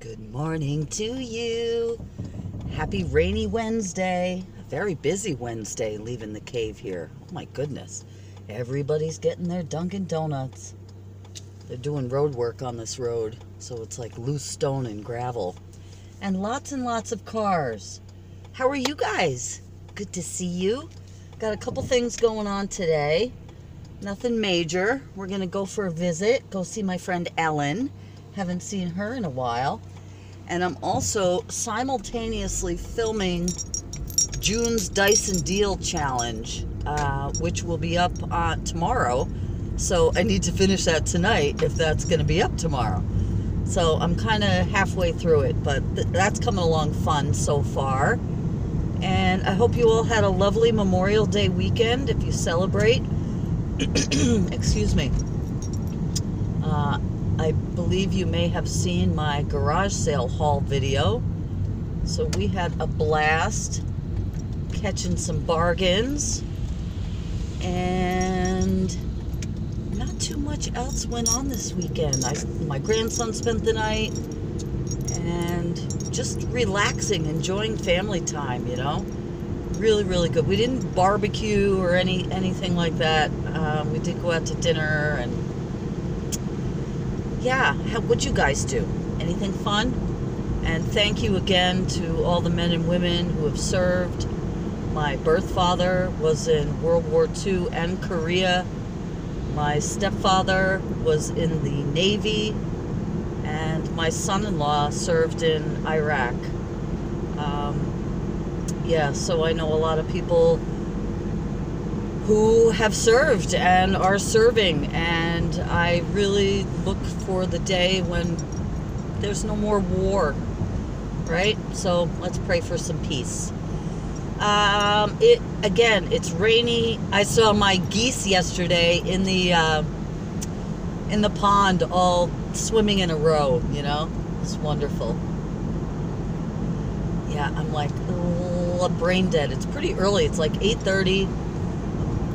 Good morning to you. Happy rainy Wednesday. A very busy Wednesday leaving the cave here. Oh my goodness. Everybody's getting their Dunkin' Donuts. They're doing road work on this road, so it's like loose stone and gravel. And lots of cars. How are you guys? Good to see you. Got a couple things going on today. Nothing major. We're going to go for a visit, go see my friend Ellen. Haven't seen her in a while. And I'm also simultaneously filming June's Dyson Deal Challenge, which will be up tomorrow. So I need to finish that tonight if that's going to be up tomorrow. So I'm kind of halfway through it, but that's coming along fun so far. And I hope you all had a lovely Memorial Day weekend if you celebrate. Excuse me. I believe you may have seen my garage sale haul video. So we had a blast catching some bargains, and not too much else went on this weekend. My grandson spent the night and just relaxing, enjoying family time, you know. Really good. We didn't barbecue or anything like that. We did go out to dinner, and yeah, what'd you guys do? Anything fun? And thank you again to all the men and women who have served. My birth father was in World War II and Korea. My stepfather was in the Navy, and my son-in-law served in Iraq. Yeah, so I know a lot of people who have served and are serving, and I really look for the day when there's no more war, right? So let's pray for some peace. It's rainy. I saw my geese yesterday in the pond, all swimming in a row, you know. It's wonderful. Yeah, I'm like brain dead. It's pretty early. It's like 8:30.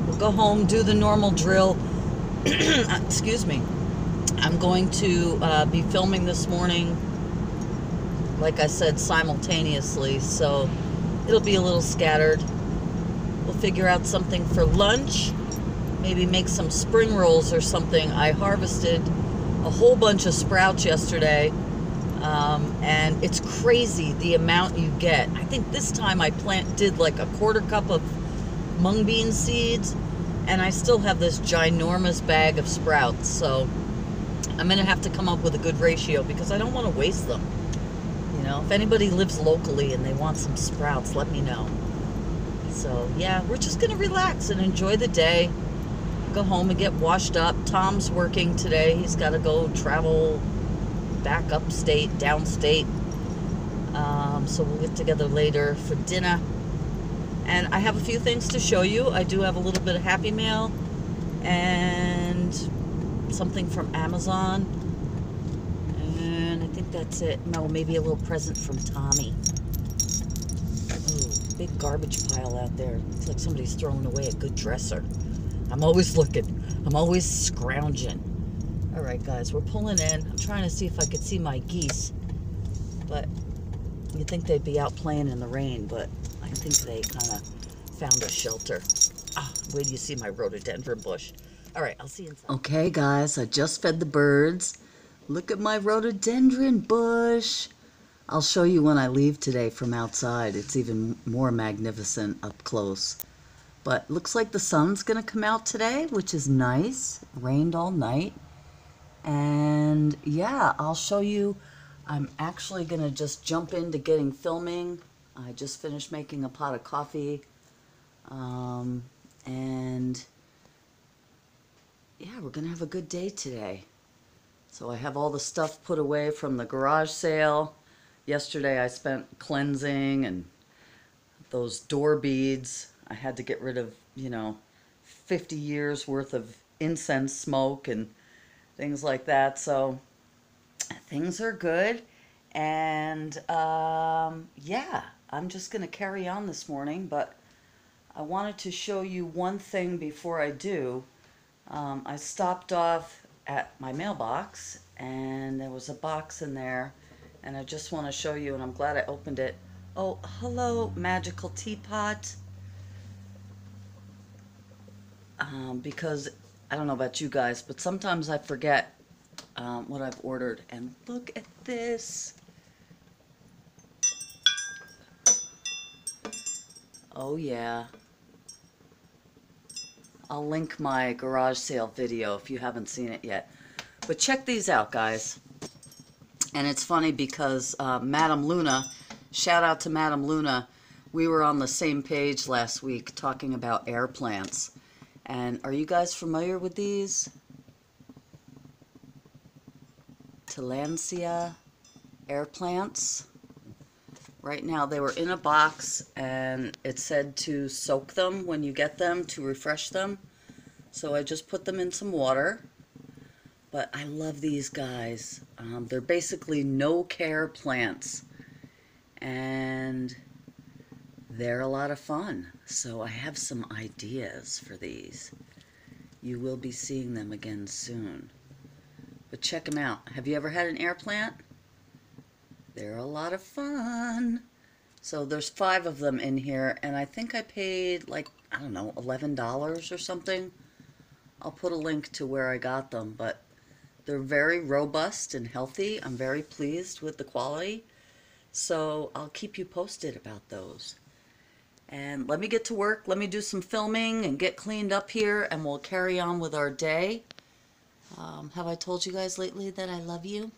We'll go home, do the normal drill. Excuse me. I'm going to be filming this morning, like I said, simultaneously, so it'll be a little scattered. We'll figure out something for lunch, maybe make some spring rolls or something. I harvested a whole bunch of sprouts yesterday, and it's crazy the amount you get. I think this time I did like a quarter cup of mung bean seeds, and I still have this ginormous bag of sprouts, so I'm gonna have to come up with a good ratio because I don't want to waste them. You know, if anybody lives locally and they want some sprouts, let me know. So yeah, we're just gonna relax and enjoy the day, go home and get washed up. Tom's working today. He's got to go travel back upstate, downstate. So we'll get together later for dinner. And I have a few things to show you. I do have a little bit of Happy Mail and something from Amazon. And I think that's it. No, maybe a little present from Tommy. Ooh, big garbage pile out there. Looks like somebody's throwing away a good dresser. I'm always looking. I'm always scrounging. All right, guys, we're pulling in. I'm trying to see if I could see my geese, but you'd think they'd be out playing in the rain, but I think they kind of found a shelter. Ah, wait till you see my rhododendron bush. All right, I'll see you inside. Okay, guys, I just fed the birds. Look at my rhododendron bush. I'll show you when I leave today from outside. It's even more magnificent up close. But looks like the sun's gonna come out today, which is nice. Rained all night. And yeah, I'll show you. I'm actually gonna just jump into getting filming. I just finished making a pot of coffee. And yeah, we're gonna have a good day today. So I have all the stuff put away from the garage sale. Yesterday I spent cleansing, and those door beads. I had to get rid of, 50 years worth of incense smoke and things like that. So things are good. And yeah, I'm just going to carry on this morning. But I wanted to show you one thing before I do. I stopped off at my mailbox, and there was a box in there, and I just want to show you, and I'm glad I opened it. Oh, hello, magical teapot. Because I don't know about you guys, but sometimes I forget what I've ordered. And look at this. Oh yeah. I'll link my garage sale video if you haven't seen it yet. But check these out, guys. And it's funny because Madame Luna, shout out to Madame Luna, we were on the same page last week talking about air plants. And are you guys familiar with these? Tillandsia air plants. Right now they were in a box and it said to soak them when you get them to refresh them. So I just put them in some water. But I love these guys. They're basically no-care plants. And they're a lot of fun. So I have some ideas for these. You will be seeing them again soon. But check them out. Have you ever had an air plant? They're a lot of fun. So there's 5 of them in here, and I think I paid like, I don't know, $11 or something. I'll put a link to where I got them, but they're very robust and healthy. I'm very pleased with the quality. So I'll keep you posted about those. And let me get to work. Let me do some filming and get cleaned up here, and we'll carry on with our day. Have I told you guys lately that I love you?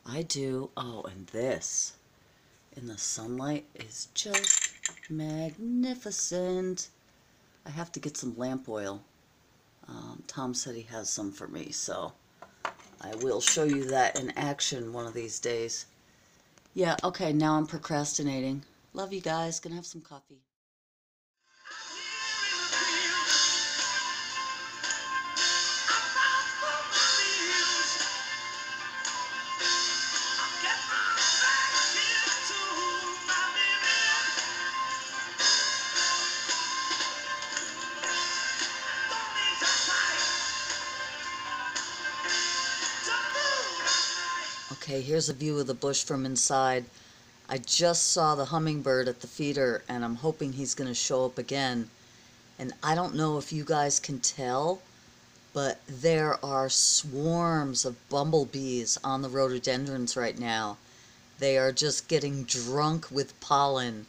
I do. Oh, and this in the sunlight is just magnificent. I have to get some lamp oil. Tom said he has some for me, so I will show you that in action one of these days. Yeah, okay, now I'm procrastinating. Love you guys. Gonna have some coffee. Okay, here's a view of the bush from inside. I just saw the hummingbird at the feeder, and I'm hoping he's going to show up again. And I don't know if you guys can tell, but there are swarms of bumblebees on the rhododendrons right now. They are just getting drunk with pollen.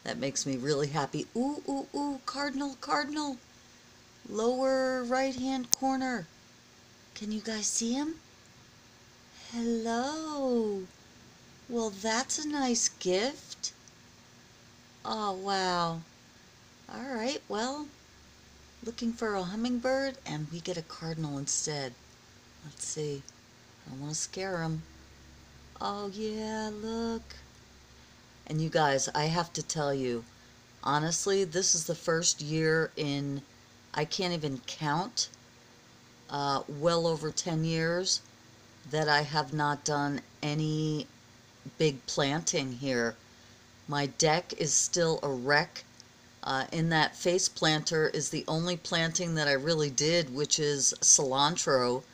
That makes me really happy. Ooh, ooh, ooh, cardinal, cardinal. Lower right-hand corner. Can you guys see him? Hello. Well, that's a nice gift. Oh, wow. All right, well, looking for a hummingbird, and we get a cardinal instead. Let's see. I don't want to scare him. Oh, yeah, look. And you guys, I have to tell you, honestly, this is the first year in, I can't even count, well over 10 years that I have not done any big planting here. My deck is still a wreck. In that face planter is the only planting that I really did, which is cilantro.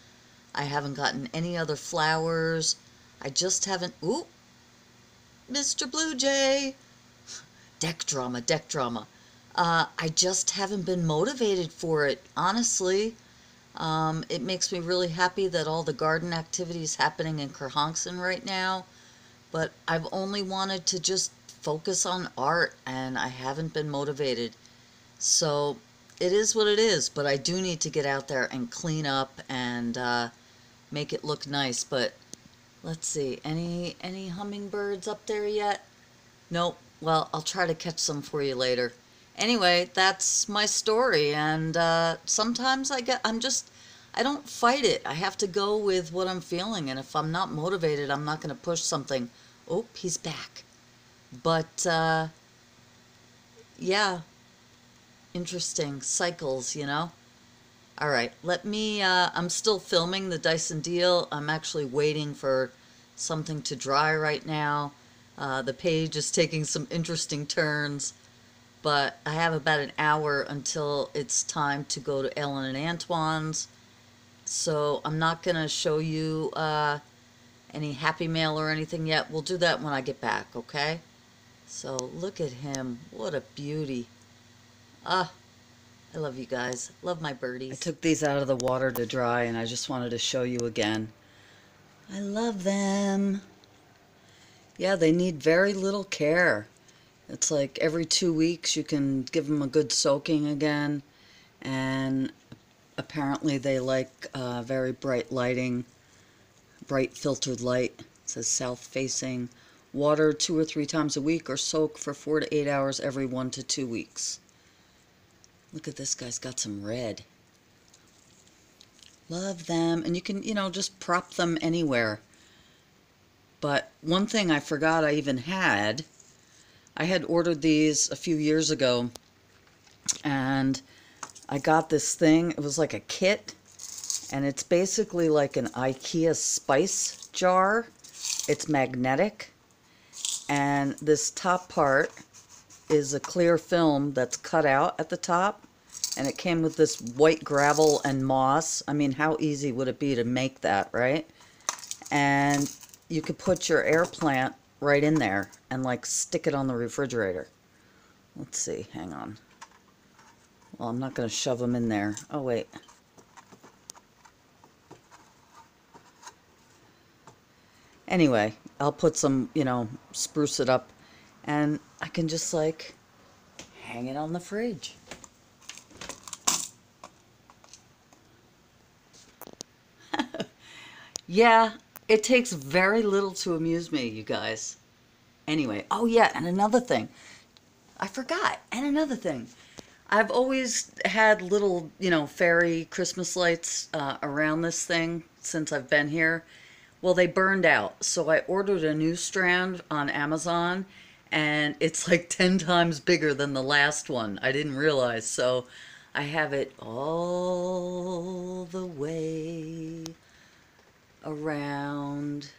I haven't gotten any other flowers. I just haven't... Ooh! Mr. Blue Jay! Deck drama, deck drama. I just haven't been motivated for it, honestly. It makes me really happy that all the garden activity is happening in Christensen right now. But I've only wanted to just focus on art, and I haven't been motivated. So it is what it is, but I do need to get out there and clean up and make it look nice. But let's see, any hummingbirds up there yet? Nope. Well, I'll try to catch some for you later. Anyway, that's my story, and sometimes I don't fight it. I have to go with what I'm feeling, and if I'm not motivated, I'm not going to push something. Oh, he's back. But, yeah, interesting cycles, you know? All right, I'm still filming the Dyson deal. I'm actually waiting for something to dry right now. The page is taking some interesting turns, but I have about an hour until it's time to go to Ellen and Antoine's. So I'm not going to show you any Happy Mail or anything yet. We'll do that when I get back, okay? So look at him. What a beauty. Ah, I love you guys. Love my birdies. I took these out of the water to dry, and I just wanted to show you again. I love them. Yeah, they need very little care. It's like every 2 weeks you can give them a good soaking again. And apparently they like very bright lighting, bright filtered light. It says south facing. Water 2 or 3 times a week, or soak for 4 to 8 hours every 1 to 2 weeks. Look at this guy's got some red. Love them. And you can, you know, just prop them anywhere. But one thing I forgot I even had, I had ordered these a few years ago, and I got this thing. It was like a kit, and it's basically like an IKEA spice jar. It's magnetic, and this top part is a clear film that's cut out at the top, and it came with this white gravel and moss. I mean, how easy would it be to make that, right? And you could put your air plant right in there and like stick it on the refrigerator. Let's see, hang on. Well, I'm not going to shove them in there. Oh, wait. Anyway, I'll put some, you know, spruce it up, and I can just like hang it on the fridge. Yeah, it takes very little to amuse me, you guys. Anyway, oh yeah, and another thing. I forgot. And another thing. I've always had little, you know, fairy Christmas lights around this thing since I've been here. Well, they burned out, so I ordered a new strand on Amazon, and it's like 10 times bigger than the last one. I didn't realize, so I have it all the way around,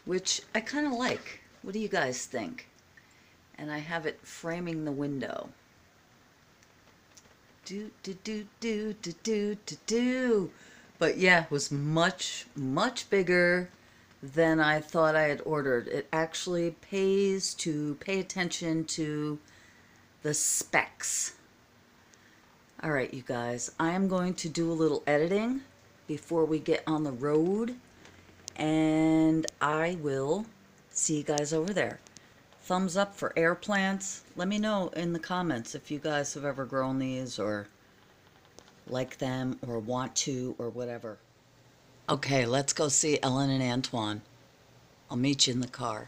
which I kind of like. What do you guys think? And I have it framing the window. Do. But yeah, it was much, much bigger than I thought I had ordered. It actually pays to pay attention to the specs. All right, you guys, I am going to do a little editing before we get on the road, and I will see you guys over there. Thumbs up for air plants. Let me know in the comments if you guys have ever grown these or like them or want to or whatever. Okay, let's go see Ellen and Antoine. I'll meet you in the car.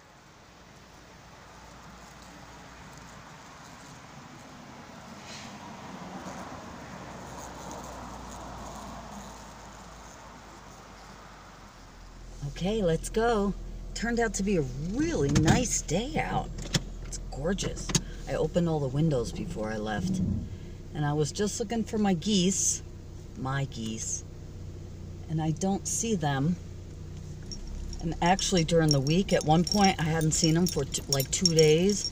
Okay, let's go. Turned out to be a really nice day out. It's gorgeous. I opened all the windows before I left. And I was just looking for my geese. And I don't see them. And actually during the week, at one point, I hadn't seen them for like 2 days.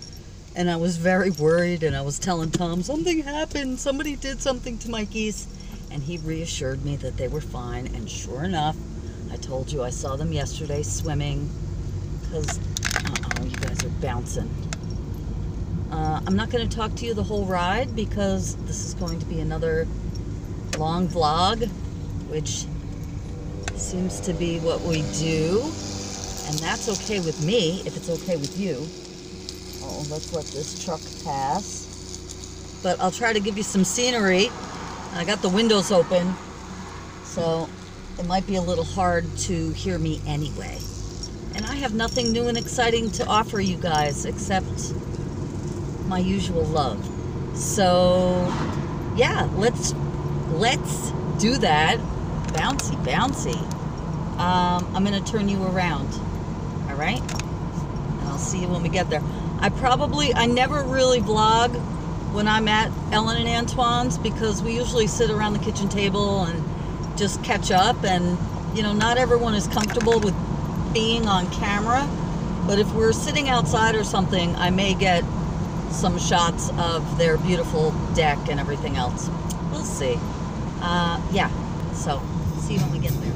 And I was very worried, and I was telling Tom, something happened. Somebody did something to my geese. And he reassured me that they were fine. And sure enough, I told you I saw them yesterday swimming. Because, uh-oh, you guys are bouncing. I'm not going to talk to you the whole ride because this is going to be another long vlog, which seems to be what we do. And that's okay with me, if it's okay with you. Oh, let's let this truck pass. But I'll try to give you some scenery. I got the windows open, so it might be a little hard to hear me anyway. And I have nothing new and exciting to offer you guys except my usual love. So yeah, let's do that. Bouncy. I'm gonna turn you around. All right, and I'll see you when we get there. I never really vlog when I'm at Ellen and Antoine's because we usually sit around the kitchen table and just catch up, and you know, not everyone is comfortable with being on camera, but if we're sitting outside or something, I may get some shots of their beautiful deck and everything else. We'll see. Yeah, so see you when we get there.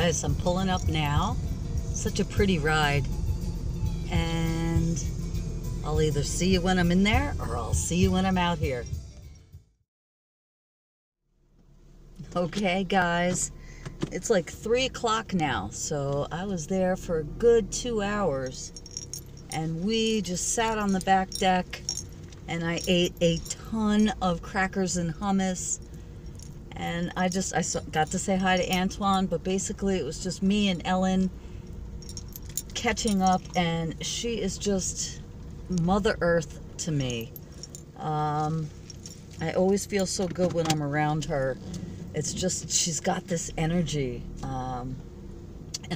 guys, I'm pulling up now. Such a pretty ride. And I'll either see you when I'm in there or I'll see you when I'm out here. Okay, guys, it's like 3 o'clock now. So I was there for a good 2 hours. And we just sat on the back deck and I ate a ton of crackers and hummus. And I got to say hi to Antoine, but basically it was just me and Ellen catching up, and she is just Mother Earth to me. I always feel so good when I'm around her. It's just, she's got this energy, and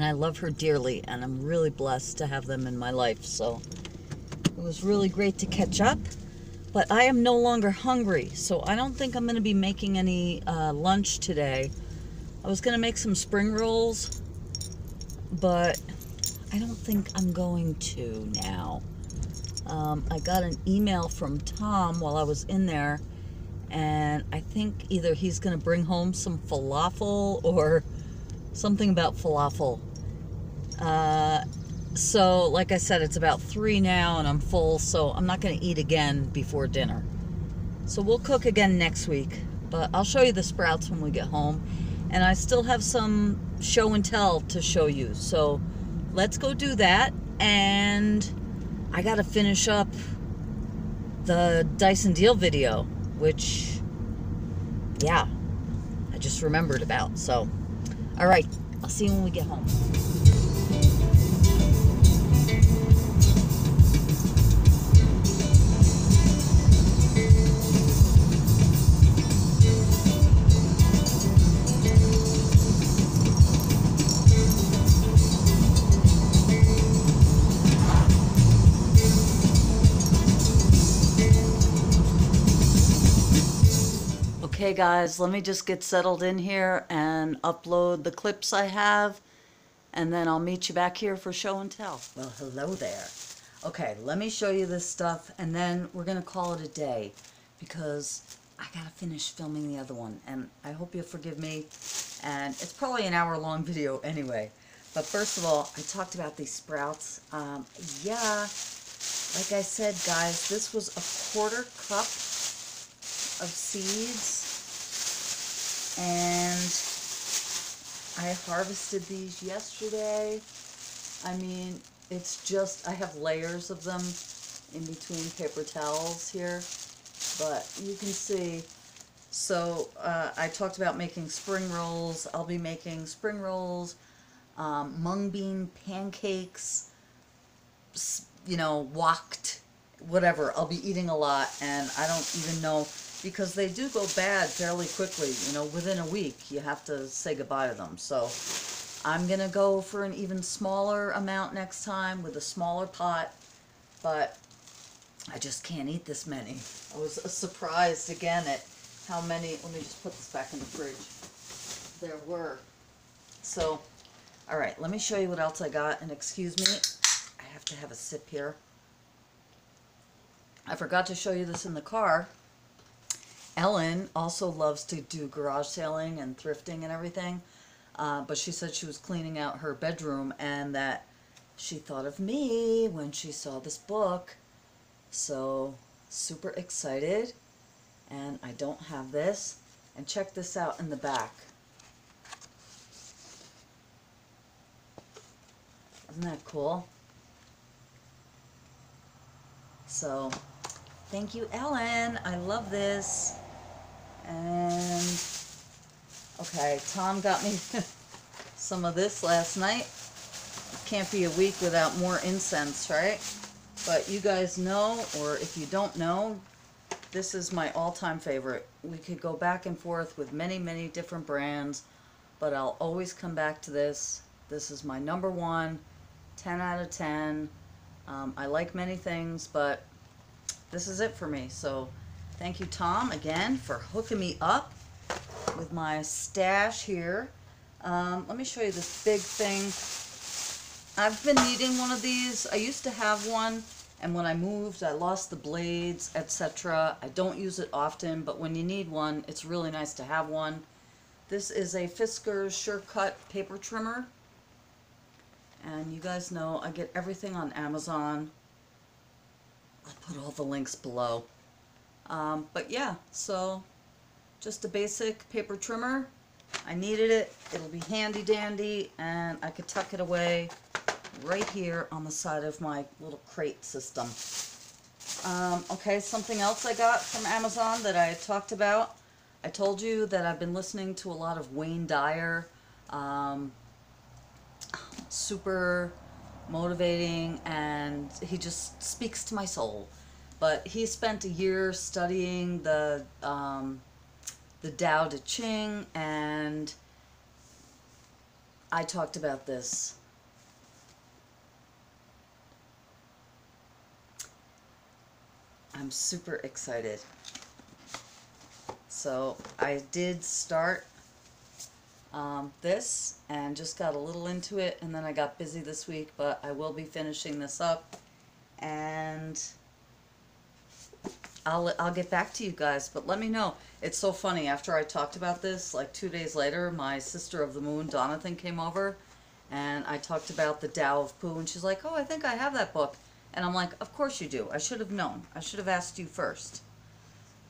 I love her dearly, and I'm really blessed to have them in my life. So it was really great to catch up. But I am no longer hungry, so I don't think I'm going to be making any lunch today. I was going to make some spring rolls, but I don't think I'm going to now. I got an email from Tom while I was in there, and I think either he's going to bring home some falafel or something about falafel. So, like I said, it's about 3 now and I'm full, so I'm not going to eat again before dinner. So we'll cook again next week, but I'll show you the sprouts when we get home. And I still have some show and tell to show you, so let's go do that. And I got to finish up the Dyson Deal video, which, yeah, I just remembered about. So, all right, I'll see you when we get home. Okay guys, let me just get settled in here and upload the clips I have, and then I'll meet you back here for show and tell. Well, hello there. Okay, let me show you this stuff, and then we're gonna call it a day because I gotta finish filming the other one, and I hope you'll forgive me. And it's probably an hour-long video anyway. But first of all, I talked about these sprouts. Yeah, like I said, guys, this was a 1/4 cup of seeds. And I harvested these yesterday. I mean, it's just, I have layers of them in between paper towels here, but you can see. So I talked about making spring rolls. I'll be making spring rolls, mung bean pancakes, you know, wok, whatever. I'll be eating a lot, and I don't even know, because they do go bad fairly quickly. You know, within a week, you have to say goodbye to them. So I'm going to go for an even smaller amount next time with a smaller pot, but I just can't eat this many. I was surprised again at how many. Let me just put this back in the fridge. There were. So, all right, let me show you what else I got, and excuse me, I have to have a sip here. I forgot to show you this in the car. Ellen also loves to do garage sailing and thrifting and everything, but she said she was cleaning out her bedroom and that she thought of me when she saw this book. So, super excited. And I don't have this. And check this out in the back. Isn't that cool? So, thank you, Ellen. I love this. And, okay, Tom got me some of this last night. Can't be a week without more incense, right? But you guys know, or if you don't know, this is my all-time favorite. We could go back and forth with many, many different brands, but I'll always come back to this. This is my number one, 10 out of 10. I like many things, but this is it for me. So thank you, Tom, again, for hooking me up with my stash here. Let me show you this big thing. I've been needing one of these. I used to have one, and when I moved, I lost the blades, etc. I don't use it often, but when you need one, it's really nice to have one. This is a Fiskars Sure-Cut paper trimmer. And you guys know I get everything on Amazon. I'll put all the links below. But yeah, so just a basic paper trimmer. I needed it. It'll be handy dandy, and I could tuck it away right here on the side of my little crate system. Okay, something else I got from Amazon that I talked about. I told you that I've been listening to a lot of Wayne Dyer. Super motivating, and he just speaks to my soul. But he spent a year studying the Tao Te Ching, and I talked about this. I'm super excited. So I did start this and just got a little into it, and then I got busy this week, but I will be finishing this up, and I'll get back to you guys. But let me know. It's so funny, after I talked about this, like 2 days later, my sister of the moon, Donathan, came over, and I talked about the Tao of Pooh, and she's like, oh, I think I have that book. And I'm like, of course you do. I should have known. I should have asked you first.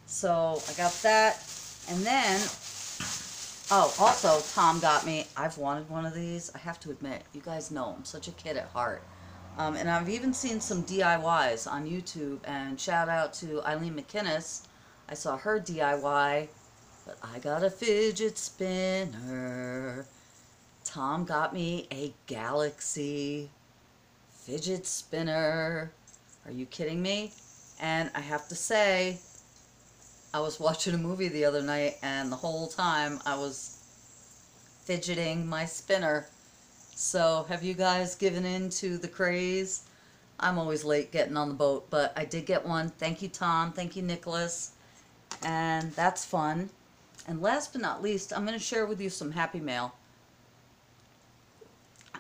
So I got that. And then, oh, also Tom got me, I've wanted one of these. I have to admit, you guys know I'm such a kid at heart. And I've even seen some DIYs on YouTube, and shout out to Eileen McInnes. I saw her DIY, but I got a fidget spinner. Tom got me a Galaxy fidget spinner. Are you kidding me? And I have to say, I was watching a movie the other night, and the whole time I was fidgeting my spinner. So have you guys given in to the craze? I'm always late getting on the boat, but I did get one. Thank you, Tom. Thank you, Nicholas. And that's fun. And last but not least, I'm going to share with you some happy mail.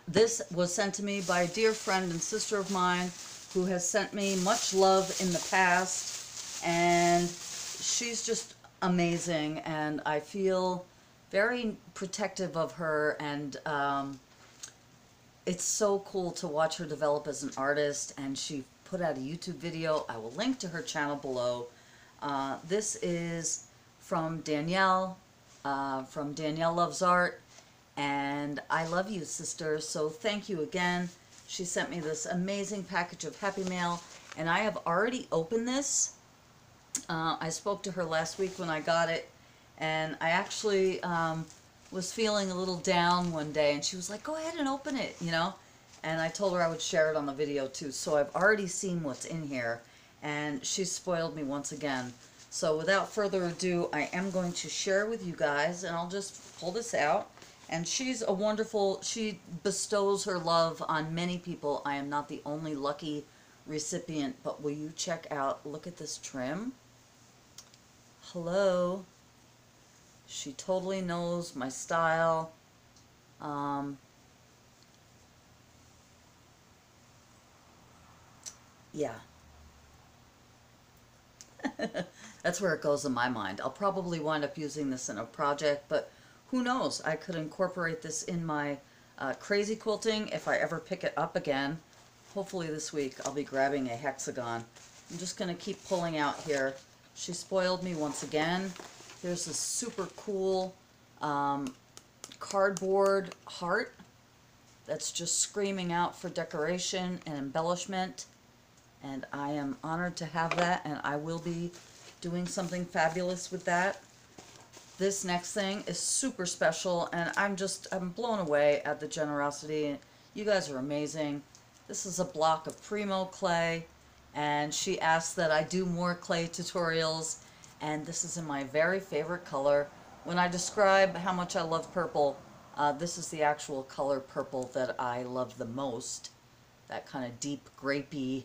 This was sent to me by a dear friend and sister of mine who has sent me much love in the past, and she's just amazing, and I feel very protective of her, and it's so cool to watch her develop as an artist. And she put out a YouTube video. I will link to her channel below. This is from Danielle, from Danielle Loves Art. And I love you, sister, so thank you again. She sent me this amazing package of Happy Mail, and I have already opened this. I spoke to her last week when I got it, and I actually was feeling a little down one day, and she was like, go ahead and open it, you know? And I told her I would share it on the video too, so I've already seen what's in here, and she spoiled me once again. So without further ado, I am going to share with you guys, and I'll just pull this out. And she's a wonderful, she bestows her love on many people. I am not the only lucky recipient, but will you check out, look at this trim. Hello. She totally knows my style. Yeah. That's where it goes in my mind. I'll probably wind up using this in a project, but who knows? I could incorporate this in my crazy quilting if I ever pick it up again. Hopefully this week I'll be grabbing a hexagon. I'm just going to keep pulling out here. She spoiled me once again. There's this super cool cardboard heart that's just screaming out for decoration and embellishment. And I am honored to have that, and I will be doing something fabulous with that. This next thing is super special, and I'm blown away at the generosity. You guys are amazing. This is a block of Primo clay, and she asked that I do more clay tutorials, and this is in my very favorite color. When I describe how much I love purple, this is the actual color purple that I love the most. That kind of deep grapey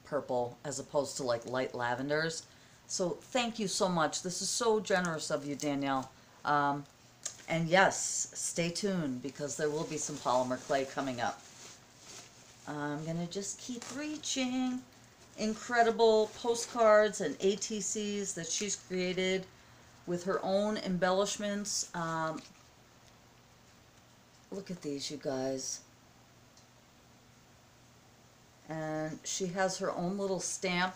purple, as opposed to like light lavenders. So thank you so much. This is so generous of you, Danielle. And yes, stay tuned, because there will be some polymer clay coming up. I'm going to just keep reaching. Incredible postcards and ATCs that she's created. with her own embellishments. Look at these, you guys. And she has her own little stamp,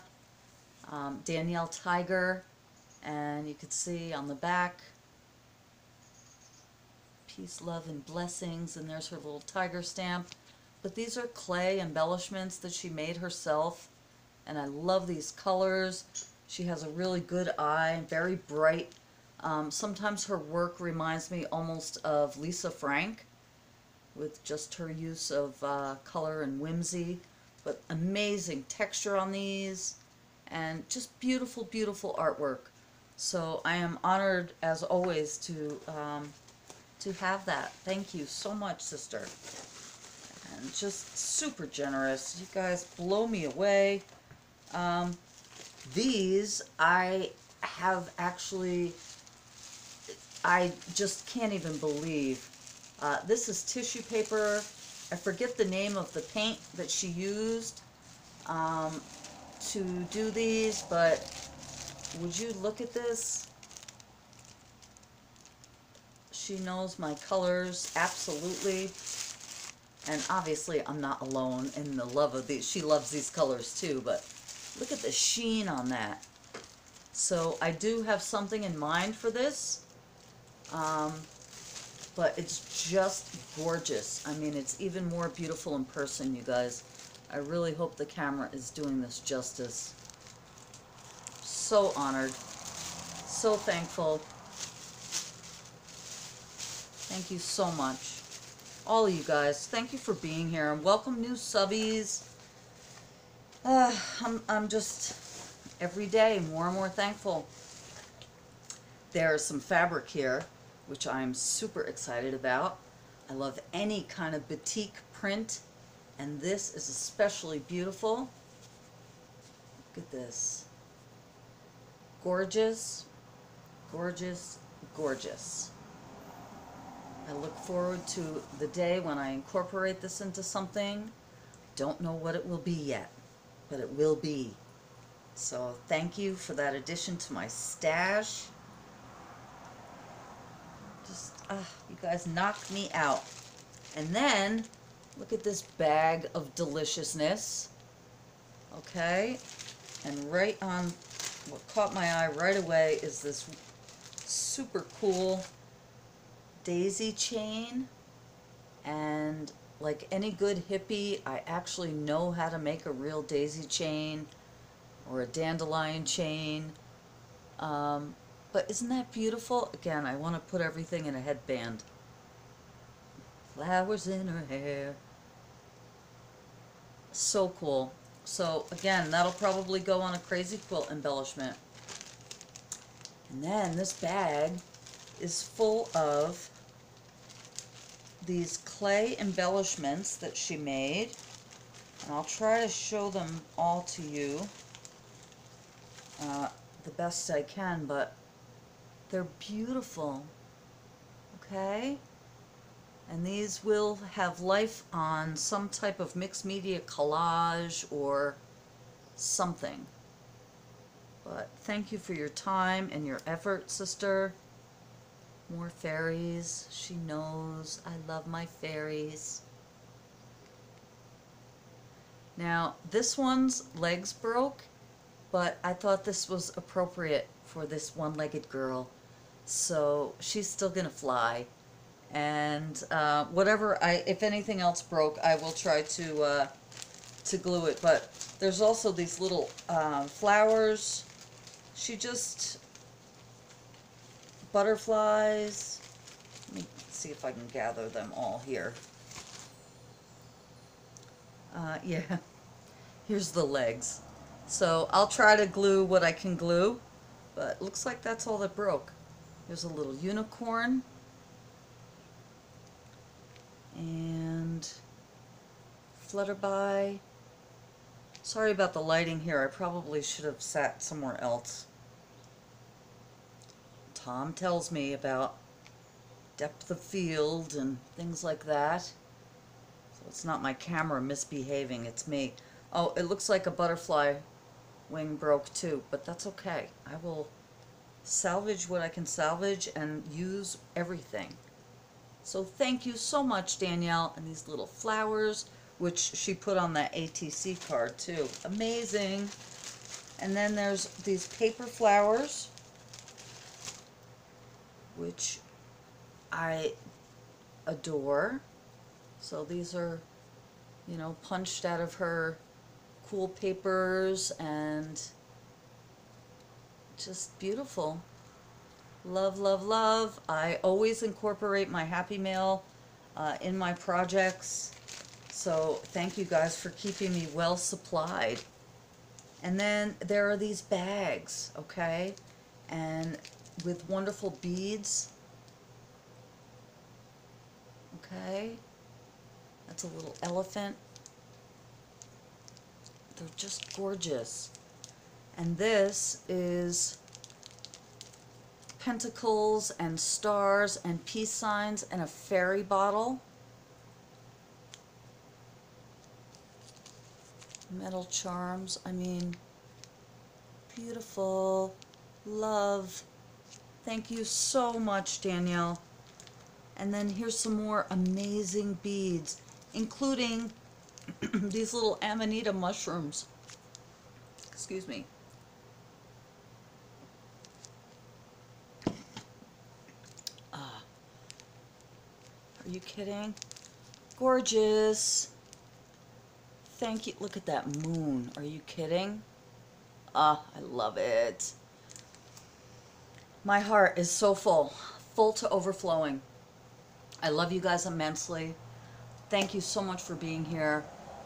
Danielle Tiger, and you can see on the back, peace, love, and blessings, and there's her little tiger stamp. But these are clay embellishments that she made herself, and I love these colors. She has a really good eye, very bright. Sometimes her work reminds me almost of Lisa Frank, with just her use of color and whimsy, but amazing texture on these, and just beautiful, beautiful artwork. So I am honored, as always, to have that. Thank you so much, sister. And just super generous. You guys blow me away. These I have actually, I just can't even believe. This is tissue paper. I forget the name of the paint that she used to do these, but would you look at this? She knows my colors absolutely, and obviously I'm not alone in the love of these. She loves these colors too, but look at the sheen on that. So I do have something in mind for this, but it's just gorgeous. I mean, it's even more beautiful in person, you guys. I really hope the camera is doing this justice. So honored, so thankful. Thank you so much. All of you guys, thank you for being here, and welcome new subbies. I'm just, every day, more and more thankful. There's some fabric here, which I'm super excited about. I love any kind of batik print, and this is especially beautiful. Look at this. Gorgeous, gorgeous, gorgeous. I look forward to the day when I incorporate this into something. Don't know what it will be yet, but it will be. So thank you for that addition to my stash. Just, you guys knocked me out. And then, look at this bag of deliciousness. Okay? And right on, what caught my eye right away is this super cool daisy chain. And like any good hippie, I actually know how to make a real daisy chain or a dandelion chain. But isn't that beautiful? Again, I want to put everything in a headband. Flowers in her hair. So cool. So again, that'll probably go on a crazy quilt embellishment. And then this bag is full of these clay embellishments that she made. And I'll try to show them all to you the best I can, but they're beautiful. Okay? And these will have life on some type of mixed media collage or something. But thank you for your time and your effort, sister. More fairies. She knows I love my fairies. Now, this one's legs broke, but I thought this was appropriate for this one-legged girl. So she's still gonna fly. And whatever, if anything else broke, I will try to glue it. But there's also these little flowers. She just, butterflies. Let me see if I can gather them all here. Yeah, here's the legs. So I'll try to glue what I can glue, but looks like that's all that broke. There's a little unicorn. And Flutterby. Sorry about the lighting here. I probably should have sat somewhere else. Tom tells me about depth of field and things like that. So it's not my camera misbehaving, it's me. Oh, it looks like a butterfly wing broke too, but that's okay. I will salvage what I can salvage and use everything. So thank you so much, Danielle. And these little flowers, which she put on that ATC card too. Amazing. And then there's these paper flowers, which I adore. So these are, you know, punched out of her cool papers and just beautiful. Love, love, love. I always incorporate my Happy Mail in my projects. So thank you guys for keeping me well supplied. And then there are these bags, okay? And with wonderful beads. Okay? That's a little elephant. They're just gorgeous. And this is pentacles and stars and peace signs and a fairy bottle. Metal charms. I mean, beautiful. Love. Thank you so much, Danielle. And then here's some more amazing beads, including these little amanita mushrooms. Excuse me. Are you kidding? Gorgeous. Thank you. Look at that moon. Are you kidding? I love it. My heart is so full, full to overflowing. I love you guys immensely. Thank you so much for being here.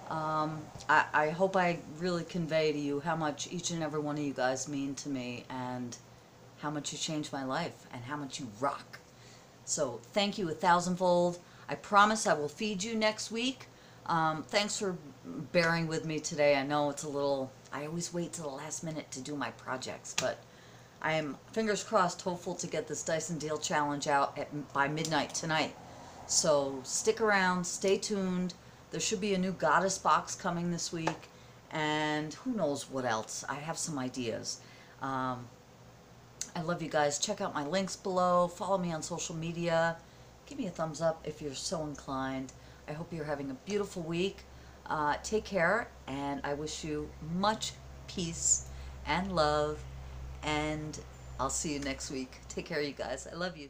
I hope I really convey to you how much each and every one of you guys mean to me and how much you changed my life and how much you rock. So thank you 1,000-fold. I promise I will feed you next week. Thanks for bearing with me today. I know it's a little, I always wait till the last minute to do my projects, but I am, fingers crossed, hopeful to get this Dyson Deal Challenge out by midnight tonight. So stick around, stay tuned. There should be a new Goddess box coming this week, and who knows what else. I have some ideas. I love you guys. Check out my links below. Follow me on social media. Give me a thumbs up if you're so inclined. I hope you're having a beautiful week. Take care, and I wish you much peace and love, and I'll see you next week. Take care, you guys. I love you.